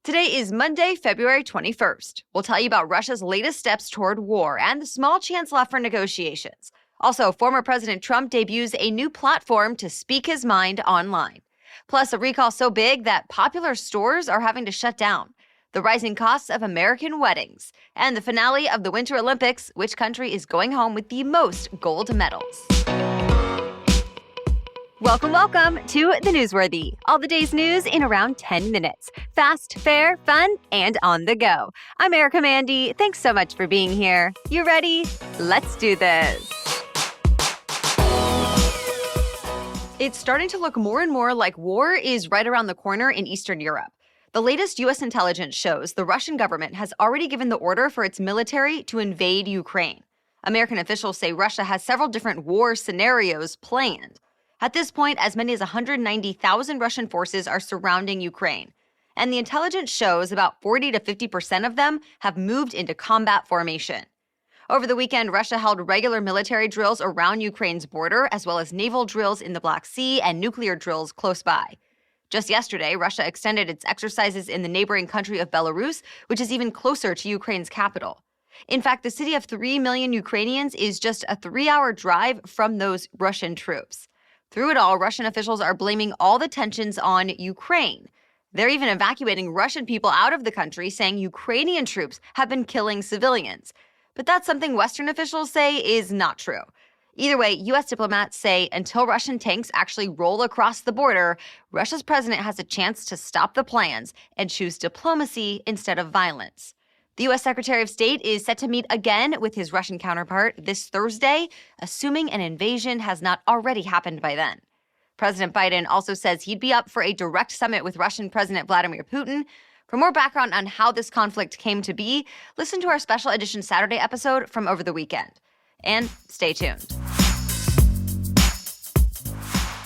Today is Monday, February 21st. We'll tell you about Russia's latest steps toward war and the small chance left for negotiations. Also, former President Trump debuts a new platform to speak his mind online. Plus, a recall so big that popular stores are having to shut down. The rising costs of American weddings. And the finale of the Winter Olympics, which country is going home with the most gold medals. Welcome to The Newsworthy. All the day's news in around 10 minutes. Fast, fair, fun, and on the go. I'm Erica Mandy. Thanks so much for being here. You ready? Let's do this. It's starting to look more and more like war is right around the corner in Eastern Europe. The latest U.S. intelligence shows the Russian government has already given the order for its military to invade Ukraine. American officials say Russia has several different war scenarios planned. At this point, as many as 190,000 Russian forces are surrounding Ukraine. And the intelligence shows about 40 to 50% of them have moved into combat formation. Over the weekend, Russia held regular military drills around Ukraine's border, as well as naval drills in the Black Sea and nuclear drills close by. Just yesterday, Russia extended its exercises in the neighboring country of Belarus, which is even closer to Ukraine's capital. In fact, the city of 3 million Ukrainians is just a 3-hour drive from those Russian troops. Through it all, Russian officials are blaming all the tensions on Ukraine. They're even evacuating Russian people out of the country, saying Ukrainian troops have been killing civilians. But that's something Western officials say is not true. Either way, U.S. diplomats say until Russian tanks actually roll across the border, Russia's president has a chance to stop the plans and choose diplomacy instead of violence. The U.S. Secretary of State is set to meet again with his Russian counterpart this Thursday, assuming an invasion has not already happened by then. President Biden also says he'd be up for a direct summit with Russian President Vladimir Putin. For more background on how this conflict came to be, listen to our special edition Saturday episode from over the weekend. And stay tuned.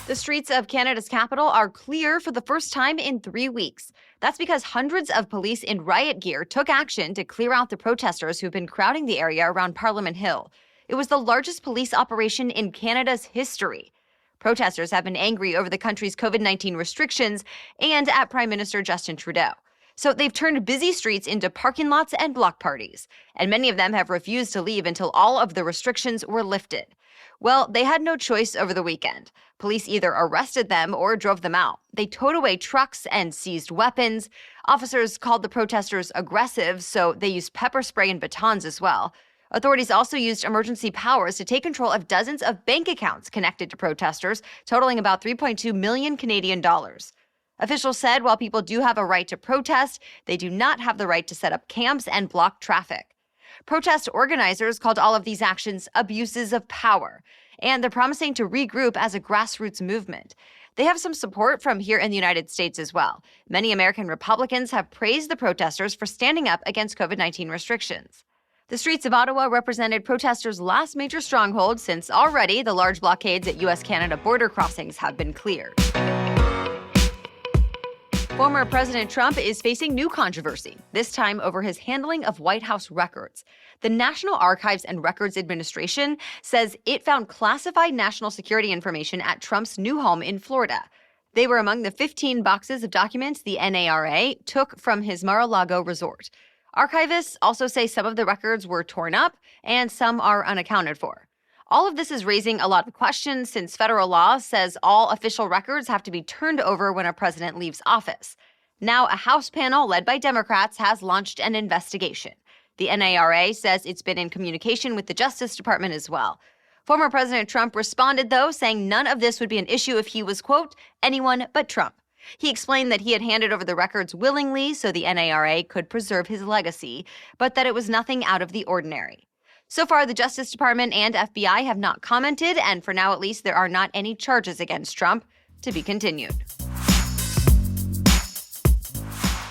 The streets of Canada's capital are clear for the first time in 3 weeks. That's because hundreds of police in riot gear took action to clear out the protesters who've been crowding the area around Parliament Hill. It was the largest police operation in Canada's history. Protesters have been angry over the country's COVID-19 restrictions and at Prime Minister Justin Trudeau. So they've turned busy streets into parking lots and block parties, and many of them have refused to leave until all of the restrictions were lifted. Well, they had no choice over the weekend. Police either arrested them or drove them out. They towed away trucks and seized weapons. Officers called the protesters aggressive, so they used pepper spray and batons as well. Authorities also used emergency powers to take control of dozens of bank accounts connected to protesters, totaling about 3.2 million Canadian dollars. Officials said while people do have a right to protest, they do not have the right to set up camps and block traffic. Protest organizers called all of these actions abuses of power, and they're promising to regroup as a grassroots movement. They have some support from here in the United States as well. Many American Republicans have praised the protesters for standing up against COVID-19 restrictions. The streets of Ottawa represented protesters' last major stronghold since already the large blockades at U.S.-Canada border crossings have been cleared. Former President Trump is facing new controversy, this time over his handling of White House records. The National Archives and Records Administration says it found classified national security information at Trump's new home in Florida. They were among the 15 boxes of documents the NARA took from his Mar-a-Lago resort. Archivists also say some of the records were torn up and some are unaccounted for. All of this is raising a lot of questions since federal law says all official records have to be turned over when a president leaves office. Now, a House panel led by Democrats has launched an investigation. The NARA says it's been in communication with the Justice Department as well. Former President Trump responded, though, saying none of this would be an issue if he was, quote, anyone but Trump. He explained that he had handed over the records willingly so the NARA could preserve his legacy, but that it was nothing out of the ordinary. So far, the Justice Department and FBI have not commented, and for now at least, there are not any charges against Trump. To be continued.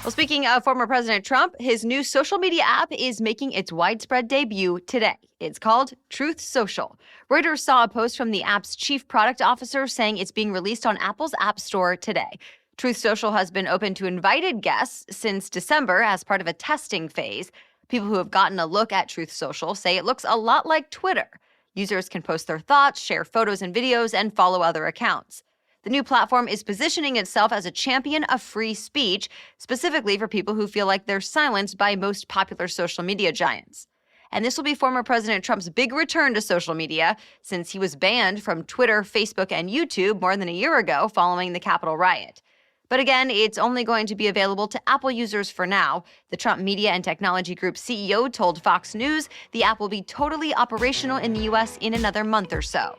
Well, speaking of former President Trump, his new social media app is making its widespread debut today. It's called Truth Social. Reuters saw a post from the app's chief product officer saying it's being released on Apple's App Store today. Truth Social has been open to invited guests since December as part of a testing phase. People who have gotten a look at Truth Social say it looks a lot like Twitter. Users can post their thoughts, share photos and videos, and follow other accounts. The new platform is positioning itself as a champion of free speech, specifically for people who feel like they're silenced by most popular social media giants. And this will be former President Trump's big return to social media, since he was banned from Twitter, Facebook, and YouTube more than a year ago following the Capitol riot. But again, it's only going to be available to Apple users for now. The Trump Media and Technology Group CEO told Fox News the app will be totally operational in the U.S. in another month or so.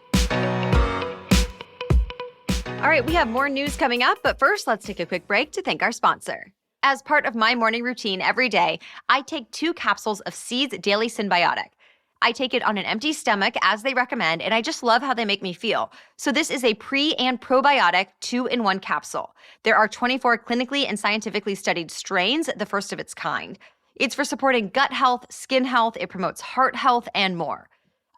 All right, we have more news coming up, but first, let's take a quick break to thank our sponsor. As part of my morning routine every day, I take 2 capsules of Seed's Daily Symbiotic. I take it on an empty stomach, as they recommend, and I just love how they make me feel. So this is a pre- and probiotic 2-in-1 capsule. There are 24 clinically and scientifically studied strains, the first of its kind. It's for supporting gut health, skin health, it promotes heart health, and more.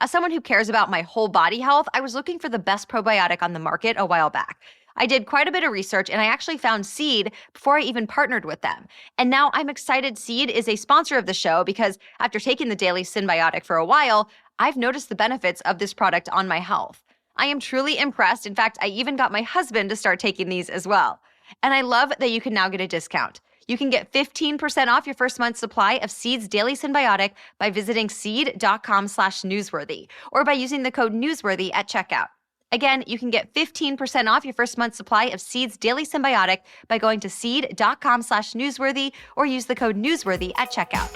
As someone who cares about my whole body health, I was looking for the best probiotic on the market a while back. I did quite a bit of research, and I actually found Seed before I even partnered with them. And now I'm excited Seed is a sponsor of the show because after taking the Daily Symbiotic for a while, I've noticed the benefits of this product on my health. I am truly impressed. In fact, I even got my husband to start taking these as well. And I love that you can now get a discount. You can get 15% off your first month's supply of Seed's Daily Symbiotic by visiting seed.com/newsworthy or by using the code newsworthy at checkout. Again, you can get 15% off your first month's supply of Seed's Daily Symbiotic by going to seed.com/newsworthy or use the code newsworthy at checkout.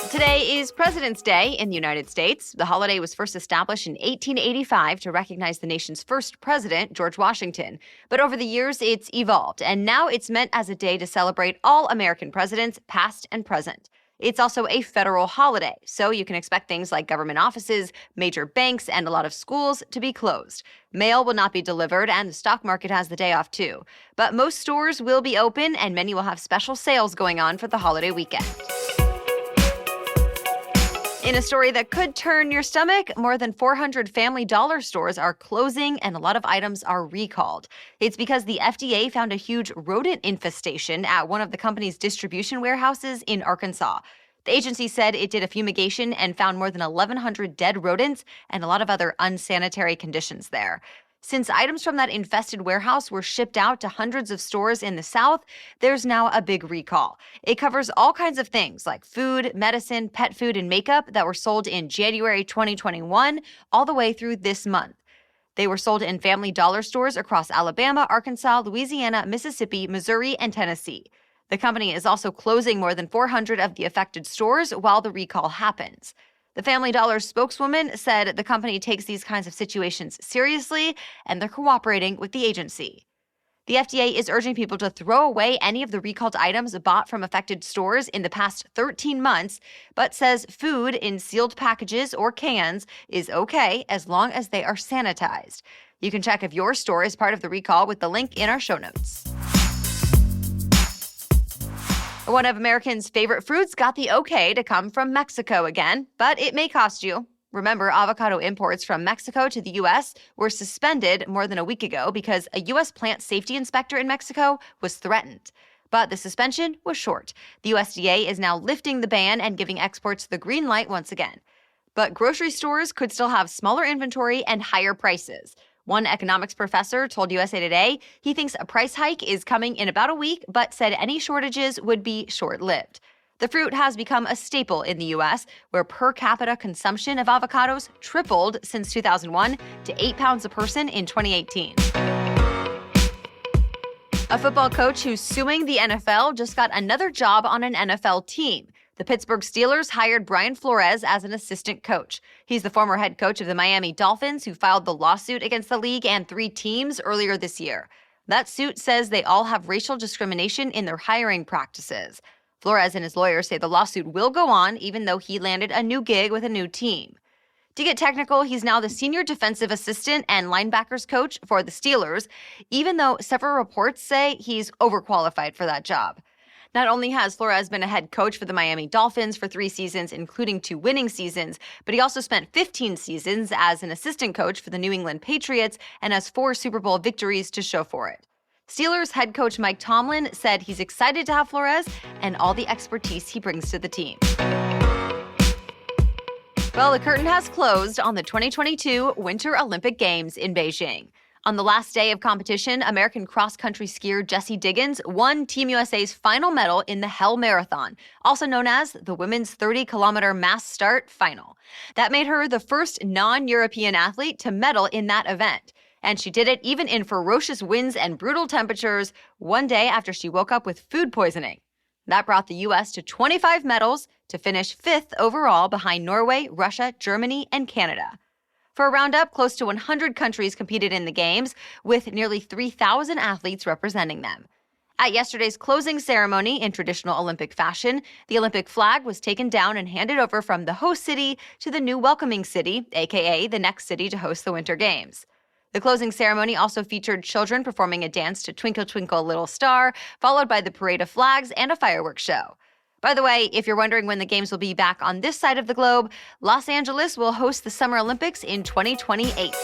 Today is President's Day in the United States. The holiday was first established in 1885 to recognize the nation's first president, George Washington. But over the years, it's evolved, and now it's meant as a day to celebrate all American presidents, past and present. It's also a federal holiday, so you can expect things like government offices, major banks, and a lot of schools to be closed. Mail will not be delivered, and the stock market has the day off too. But most stores will be open, and many will have special sales going on for the holiday weekend. In a story that could turn your stomach, more than 400 Family Dollar stores are closing and a lot of items are recalled. It's because the FDA found a huge rodent infestation at one of the company's distribution warehouses in Arkansas. The agency said it did a fumigation and found more than 1,100 dead rodents and a lot of other unsanitary conditions there. Since items from that infested warehouse were shipped out to hundreds of stores in the South, there's now a big recall. It covers all kinds of things like food, medicine, pet food, and makeup that were sold in January 2021 all the way through this month. They were sold in Family Dollar stores across Alabama, Arkansas, Louisiana, Mississippi, Missouri, and Tennessee. The company is also closing more than 400 of the affected stores while the recall happens. The Family Dollar spokeswoman said the company takes these kinds of situations seriously and they're cooperating with the agency. The FDA is urging people to throw away any of the recalled items bought from affected stores in the past 13 months, but says food in sealed packages or cans is okay as long as they are sanitized. You can check if your store is part of the recall with the link in our show notes. One of Americans' favorite fruits got the okay to come from Mexico again, but it may cost you. Remember, avocado imports from Mexico to the U.S. were suspended more than a week ago because a U.S. plant safety inspector in Mexico was threatened. But the suspension was short. The USDA is now lifting the ban and giving exports the green light once again. But grocery stores could still have smaller inventory and higher prices. One economics professor told USA Today he thinks a price hike is coming in about a week, but said any shortages would be short-lived. The fruit has become a staple in the U.S., where per capita consumption of avocados tripled since 2001 to 8 pounds a person in 2018. A football coach who's suing the NFL just got another job on an NFL team. The Pittsburgh Steelers hired Brian Flores as an assistant coach. He's the former head coach of the Miami Dolphins, who filed the lawsuit against the league and 3 teams earlier this year. That suit says they all have racial discrimination in their hiring practices. Flores and his lawyers say the lawsuit will go on, even though he landed a new gig with a new team. To get technical, he's now the senior defensive assistant and linebackers coach for the Steelers, even though several reports say he's overqualified for that job. Not only has Flores been a head coach for the Miami Dolphins for 3 seasons, including 2 winning seasons, but he also spent 15 seasons as an assistant coach for the New England Patriots and has 4 Super Bowl victories to show for it. Steelers head coach Mike Tomlin said he's excited to have Flores and all the expertise he brings to the team. Well, the curtain has closed on the 2022 Winter Olympic Games in Beijing. On the last day of competition, American cross-country skier Jessie Diggins won Team USA's final medal in the Hell Marathon, also known as the women's 30-kilometer mass start final. That made her the first non-European athlete to medal in that event. And she did it even in ferocious winds and brutal temperatures, one day after she woke up with food poisoning. That brought the U.S. to 25 medals, to finish 5th overall behind Norway, Russia, Germany, and Canada. For a roundup, close to 100 countries competed in the Games, with nearly 3,000 athletes representing them. At yesterday's closing ceremony in traditional Olympic fashion, the Olympic flag was taken down and handed over from the host city to the new welcoming city, aka the next city to host the Winter Games. The closing ceremony also featured children performing a dance to Twinkle Twinkle Little Star, followed by the parade of flags and a fireworks show. By the way, if you're wondering when the Games will be back on this side of the globe, Los Angeles will host the Summer Olympics in 2028.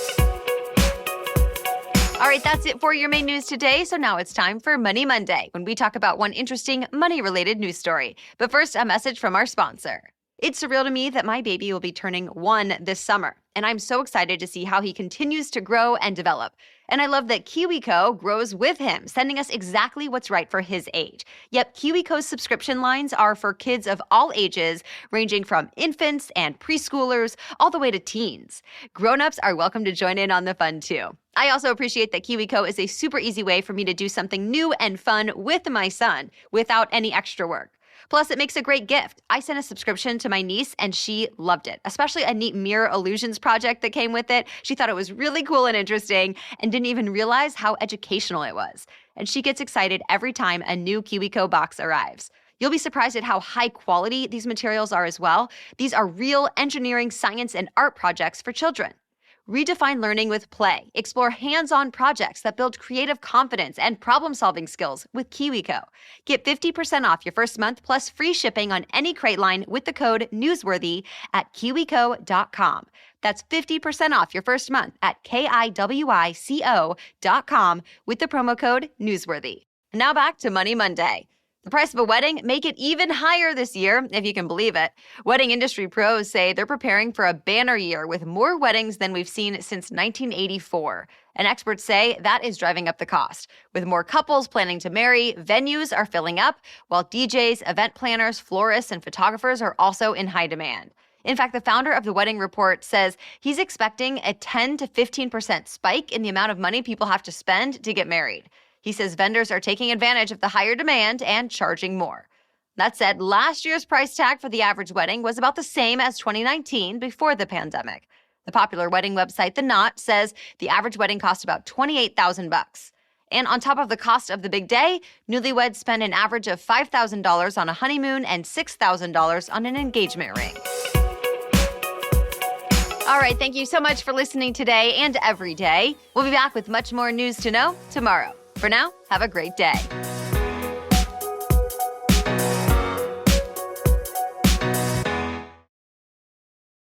All right, that's it for your main news today. So now it's time for Money Monday, when we talk about one interesting money-related news story. But first, a message from our sponsor. It's surreal to me that my baby will be turning 1 this summer, and I'm so excited to see how he continues to grow and develop. And I love that KiwiCo grows with him, sending us exactly what's right for his age. Yep, KiwiCo's subscription lines are for kids of all ages, ranging from infants and preschoolers all the way to teens. Grown-ups are welcome to join in on the fun too. I also appreciate that KiwiCo is a super easy way for me to do something new and fun with my son without any extra work. Plus, it makes a great gift. I sent a subscription to my niece, and she loved it, especially a neat mirror illusions project that came with it. She thought it was really cool and interesting and didn't even realize how educational it was. And she gets excited every time a new KiwiCo box arrives. You'll be surprised at how high quality these materials are as well. These are real engineering, science, and art projects for children. Redefine learning with play. Explore hands-on projects that build creative confidence and problem-solving skills with KiwiCo. Get 50% off your first month plus free shipping on any crate line with the code NEWSWORTHY at kiwico.com. That's 50% off your first month at kiwico.com with the promo code NEWSWORTHY. Now back to Money Monday. The price of a wedding make it even higher this year, if you can believe it. Wedding industry pros say they're preparing for a banner year with more weddings than we've seen since 1984. And experts say that is driving up the cost. With more couples planning to marry, venues are filling up, while DJs, event planners, florists, and photographers are also in high demand. In fact, the founder of the Wedding Report says he's expecting a 10 to 15% spike in the amount of money people have to spend to get married. He says vendors are taking advantage of the higher demand and charging more. That said, last year's price tag for the average wedding was about the same as 2019 before the pandemic. The popular wedding website The Knot says the average wedding cost about $28,000. And on top of the cost of the big day, newlyweds spend an average of $5,000 on a honeymoon and $6,000 on an engagement ring. All right, thank you so much for listening today and every day. We'll be back with much more news to know tomorrow. For now, have a great day.